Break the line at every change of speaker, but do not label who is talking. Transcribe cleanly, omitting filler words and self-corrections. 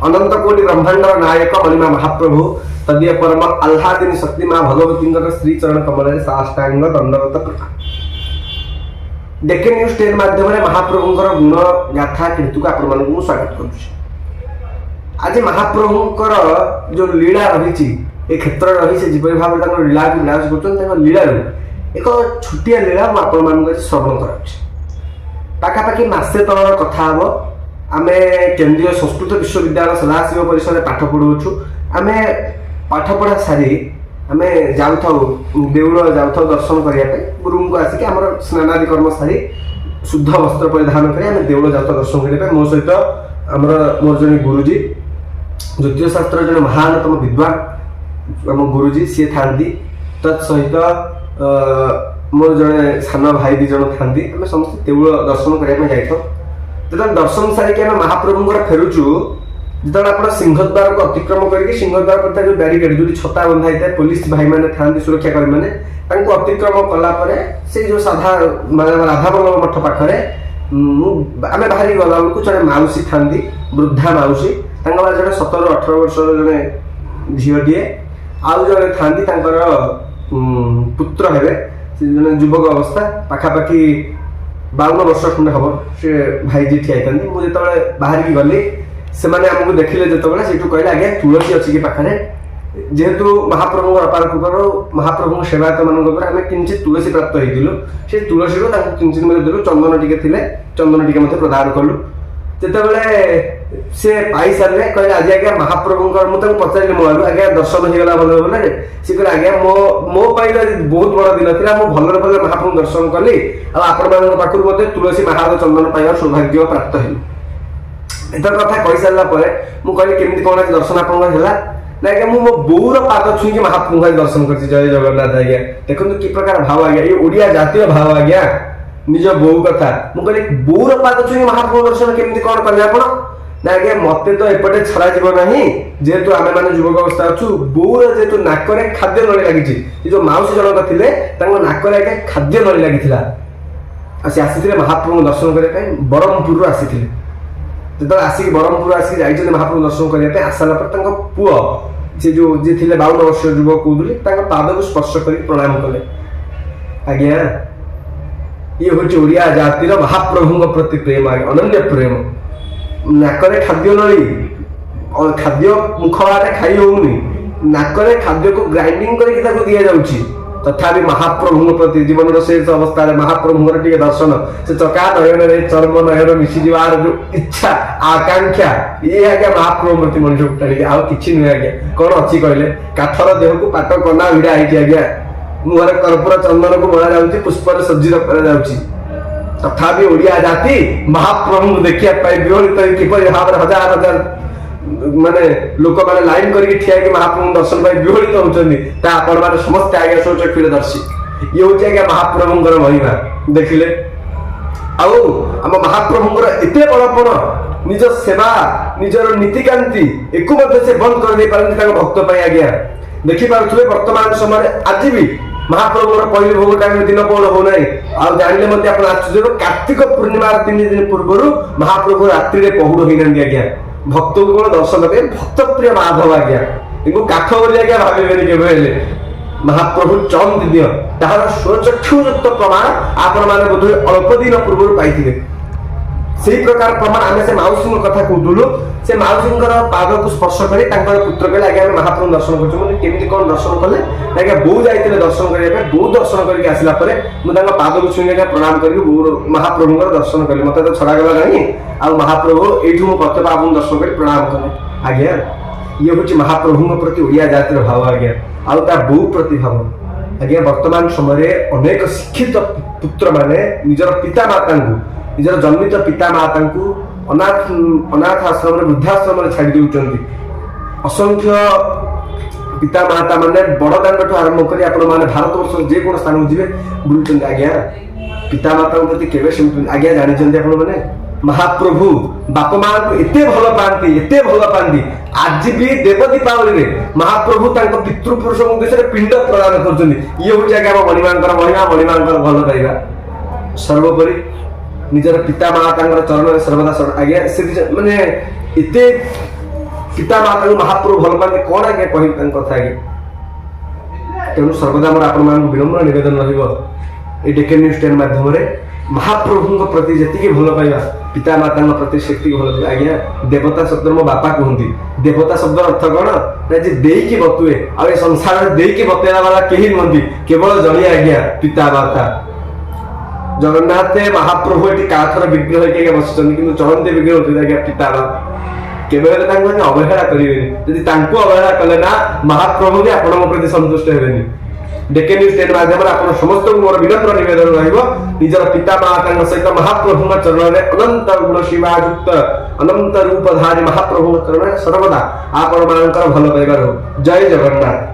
अनंत कोटि ब्रह्मांडर नायक मणिमा महाप्रभु तदीय परम आह्लादिनी शक्ति माँ भगवती श्री चरण कमल साष्टांग दंडवत प्रणाम। डेक्कन न्यूज 10 माध्यम महाप्रभुंकर गुण गाथा कीर्ति को आपण स्वागत करुच्ची। आज महाप्रभुंकर जो लीला रही ए क्षेत्र रही से जीपरी भाव लीला को विलास कर लीला एक छोटिया लीला मुझे श्रवण कराऊँ। पाखापाखि मसे तल कथा हम आम केंद्रीय संस्कृत विश्वविद्यालय सदाशिव परिसर पाठ पढ़ुछु। आम पाठ पढ़ा सारी आम जाऊँ देउल जाऊँ दर्शन करने गुरु को आसिक आम स्नानादि कर्म सारी शुद्ध वस्त्र परिधान कर देउल जाऊँ दर्शन करने मो सहित आमर मोर जन गुरुजी ज्योतिष शास्त्र जन महानतम विद्वान आम गुरुजी सी था तत्सहित मोर जड़े सान भाई दी जन था आम समस्त देउल दर्शन करने जाइए। जो दर्शन सारिक आम महाप्रभुंर फेरुचु जो आप सिंहद्वार को अतिक्रम करके सिंहद्वार पर जो बैरिकेड जो छता बंधा होता है पुलिस भाई मैंने था सुरक्षाकर्मी मैंने अतिक्रम कलापर से जो साधा राधावल्लभ मठ पाखे आम बाहरी गला बेलू जड़े मौसी था वृद्धा मौसी जड़े 17-18 वर्ष जड़े झीटे आउ जड़े था पुत्र हे जड़े युवक अवस्था पाखापाखि 52 वर्ष खंडे हम से भाईजी ठिया मुझे बाहर की गली से आमको देखिले जो कहले आज्ञा तुलसी अच्छी कि पाखे जेहेतु महाप्रभु अपार कृपार महाप्रभु सेवायत मान आम किंचित तुलसी प्राप्त होती से तुलसी किंचित देलु चंदन टे चंदन टे प्रदान कलु जितेबाला से पाई सारे कहले आज आज्ञा महाप्रभु मुझे पचारि मो आगे आज्ञा दर्शन होगा भल भल सी कहले आज्ञा मो बहुत बड़ दिन था मुझे भल महाप्रभु दर्शन कली आपड़ तुलसी महाद चंदन पाइबार सौभाग्य प्राप्त है। एतर कथा कही सारापर मुझे केमती कौन दर्शन आपंकर ना आज्ञा मो बोर पाद छुईक महाप्रभु दर्शन कर जय जगन्नाथ आज्ञा देखो कि प्रकार भाव आज्ञा ये ओडिया जातीय भाव आज्ञा निज बो कथा मुझे बोर पाद छुईक महाप्रभु दर्शन केमती कौन कले आप ना आज्ञा मत तो एपटे छड़ा जीव ना जेहेतु आम मैंने युवक अवस्था अच्छु बोर जेहेतु नाकरे खाद्य नली लगी जो मौसी जनक थे नाकरे आज्ञा खाद्य नली लगी आसी महाप्रभु दर्शन करने ब्रह्मपुर आसी जो आसिक ब्रह्मपुर आसिक जाइए महाप्रभु दर्शन करने आसाला पुओ से जो जी थे 52 वर्ष युवक कहते पाद को स्पर्श कर प्रणाम कले आज्ञा ये हूँ ओडिया जातिर महाप्रभु प्रति प्रेम आज्ञा अनन्य प्रेम नाकरे खाद्य नली खाद्य मुख आटे खाई होनी नाकरे खाद्य को ग्राइंडिंग करके दि जाऊँगी तथापि महाप्रभु प्रति जीवन शेष अवस्था महाप्रभु टे दर्शन से चका नयन चर्म नयन मिसी जावार जो इच्छा आकांक्षा ये आज्ञा महाप्रभु प्रति मनुष्य टाणी आउ कि नुहे आज्ञा कौन अच्छी कहले काठर देह को पाट कना भिड़ा होती आज्ञा मुहर कर्पूर चंदन को बोला जाऊँगी पुष्पर सज्जित कर तथापि ओडिया जाति महाप्रभु देखा विहलित किपर भाव हजार हजार माने लोक मैंने लाइन करके ठिया महाप्रभु दर्शन पाई विहलित होती आपण मैंने समस्त आज्ञा स्वचक्षुरे दर्शी ये हूँ आज्ञा महाप्रभुंर महिमा देखिले आउ आम महाप्रभुंर एत बड़पण निज सेवा निजर नीतिकांति एक से बंद कर दे पारती भक्त पाई आज्ञा देखिपे वर्तमान समय आज भी महाप्रभुर पहली भोग टाइम दिन पौन हो जानिले आश्चर्य कार्तिक पूर्णिमा 3 दिन पूर्व महाप्रभु रात्रि पहुड़ होना आज्ञा भक्त को कौन दर्शन पे भक्त प्रिय माधव आज्ञा इनको काठ बोली आज्ञा भावे के महाप्रभु चंद दिय तार स्वचक्षुयुक्त प्रमाण आपण मैंने बोध अल्प दिन पूर्व पाई से प्रकार प्रमाण आम से मौसी कथा कहूलु से मौसी पाद को स्पर्श कर पुत्र कहले आज्ञा महाप्रभु दर्शन करमती कौन दर्शन कले आज्ञा बो जाते दर्शन करने बो दर्शन करके आसला मुझे पाद को छुई प्रणाम कर महाप्रभु दर्शन कली मत तो छड़ागला नहीं आ महाप्रभु ये प्रत्येक आपको दर्शन कर प्रणाम कले आज्ञा ये हूँ महाप्रभु प्रति ओडिया जातिर भाव आज्ञा आ बो प्रति भाव आज्ञा वर्तमान समय अनेक शिक्षित पुत्र माने निजर पिता माता निजर जन्मित पिता माता अनाथ आश्रम वृद्धाश्रम छाड़ी दौरान असंख्य पिता माता मैंने बड़दाण्ड ठूँ आरंभ कर भारत वर्ष जेको स्थान जी बुलूँ आज्ञा पिता माता प्रति केवे आज्ञा जानते आपने महाप्रभु बाप माँ को एत भल पाती भल पाती आज भी देव दीपावली महाप्रभु पितृपुरुष उद्देश्य पिंड प्रदान कर ये हूँ आज्ञा मणिमा महिमा भल पाइबा सर्वोपरि निजर पिता माँ चरण सर्वदा आज्ञा से माने एते पिता माता को महाप्रभु भल पाते कौन आज्ञा कह कथा आगे तेणु सर्वदा मोर आपण मान विनम्र निवेदन रहिबो ए डेके न्यूज 10 माध्यम रे महाप्रभु प्रति जति भल पाइबा पिता माता प्रति सेति भल पाइबा आज्ञा देवता शब्द मो बापा कहंती देवता शब्द अर्थ कोन ना जे देई के बतुए आ ए संसार रे देई के बतेला वाला केही नंदी केवल जणी आज्ञा पिता माता जगन्नाथ महाप्रभु एटी काठर विग्रह के बसचन किंतु चलंते विग्रह होती आज्ञा पिता माता केवल अवहेला करेंगे यदि अवहेला कले ना महाप्रभु भी आपण प्रति संतुष्ट हेबेनी डेके न्यूज 10 माध्यम आप समस्त मोर विनम्र निवेदन रजर पिता माता सहित महाप्रभु चरण में अनंत गुण सीमायुक्त अनंत रूपधारी महाप्रभु चरण सर्वदा आपण भल पाइबार जय जगन्नाथ।